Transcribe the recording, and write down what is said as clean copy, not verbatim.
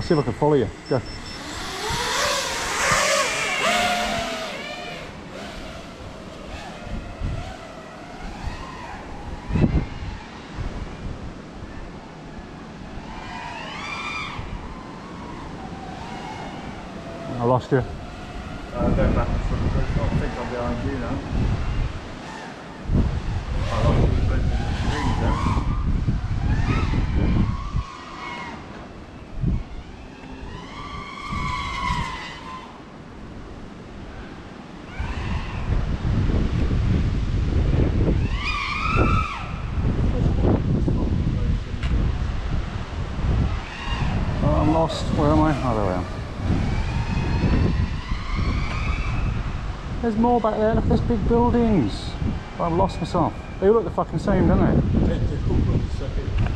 see if I can follow you. Go. I lost you. Going back and forth. I think I'm behind you now. I lost you the screen there. Oh, I'm lost. Where am I? Oh, there I am. There's more back there. Look at those big buildings. Oh, I've lost myself. They all look the fucking same, don't they? They do all look the same.